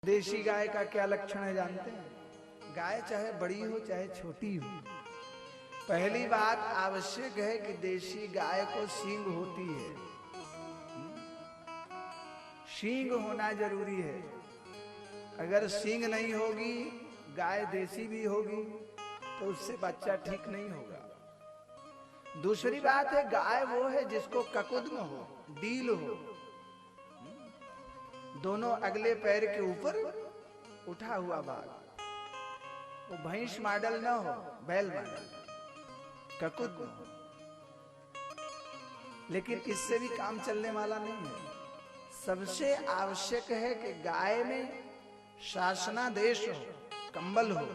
देशी गाय का क्या लक्षण है जानते हैं? गाय चाहे बड़ी हो चाहे छोटी हो, पहली बात आवश्यक है कि देशी गाय को सींग होती है। सींग होना जरूरी है। अगर सींग नहीं होगी, गाय देसी भी होगी तो उससे बच्चा ठीक नहीं होगा। दूसरी बात है, गाय वो है जिसको ककुद्म हो, डील हो, दोनों अगले पैर के ऊपर उठा हुआ भाग, वो भैंस मॉडल ना हो, बैल मॉडल, ककुद्म हो। लेकिन इससे भी काम चलने वाला नहीं है। सबसे आवश्यक है कि गाय में शासनादेश हो, कंबल हो।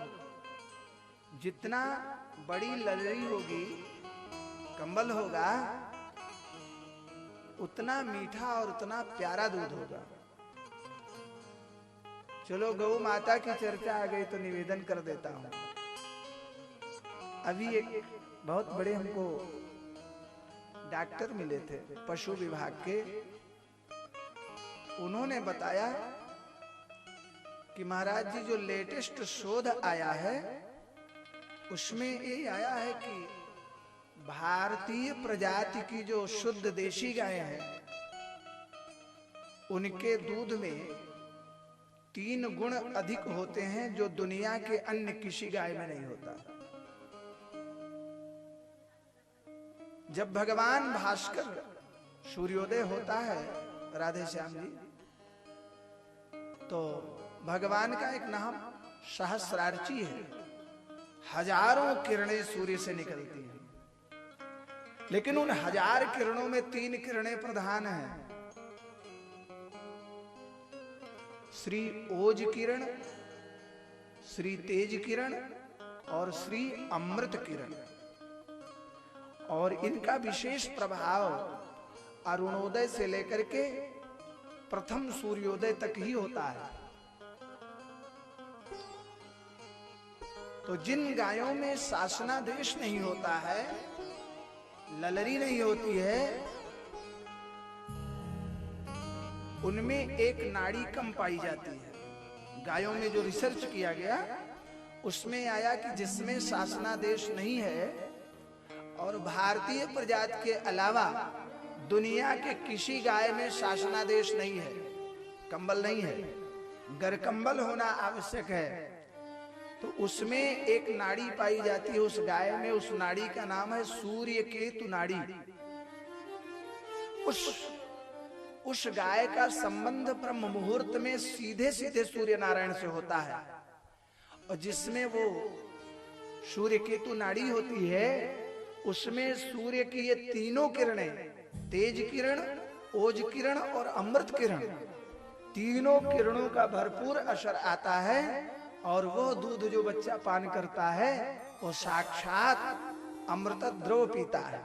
जितना बड़ी ललरी होगी, कंबल होगा, उतना मीठा और उतना प्यारा दूध होगा। चलो गौ माता की चर्चा आ गई तो निवेदन कर देता हूं। अभी एक बहुत बड़े हमको डॉक्टर मिले थे पशु विभाग के। उन्होंने बताया कि महाराज जी, जो लेटेस्ट शोध आया है उसमें ये आया है कि भारतीय प्रजाति की जो शुद्ध देशी गाय है, उनके दूध में 3 गुण अधिक होते हैं जो दुनिया के अन्य किसी गाय में नहीं होता। जब भगवान भास्कर सूर्योदय होता है, राधे श्याम जी, तो भगवान का एक नाम सहस्रार्ची है। हजारों किरणें सूर्य से निकलती हैं, लेकिन उन 1000 किरणों में 3 किरणें प्रधान हैं। श्री ओज किरण, श्री तेज किरण और श्री अमृत किरण। और इनका विशेष प्रभाव अरुणोदय से लेकर के प्रथम सूर्योदय तक ही होता है। तो जिन गायों में शासनादेश नहीं होता है, ललरी नहीं होती है, उनमें एक नाड़ी कम पाई जाती है। गायों में जो रिसर्च किया गया उसमें आया कि जिसमें शासनादेश नहीं है और भारतीय प्रजाति के अलावा दुनिया के किसी गाय में शासनादेश नहीं है, कंबल नहीं है, गरकंबल होना आवश्यक है, तो उसमें एक नाड़ी पाई जाती है उस गाय में। उस नाड़ी का नाम है सूर्य केतु नाड़ी। उस गाय का संबंध ब्रह्म मुहूर्त में सीधे सीधे सूर्य नारायण से होता है। और जिसमें वो सूर्य केतु नाड़ी होती है, उसमें सूर्य की ये 3 किरणें, तेज किरण, ओज किरण और अमृत किरण, 3 किरणों का भरपूर असर आता है। और वो दूध जो बच्चा पान करता है वो साक्षात अमृत द्रव पीता है।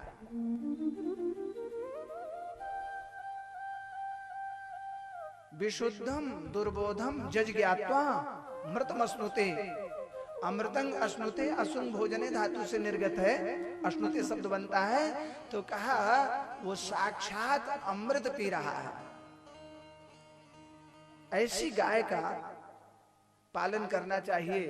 विशुद्धम दुर्बोधम जज ज्ञात्वा मृतमश्नुते। अमृतंग अश्नुते, असुंग भोजने धातु से निर्गत है, अश्नुते शब्द बनता है। तो कहा वो साक्षात अमृत पी रहा है। ऐसी गाय का पालन करना चाहिए।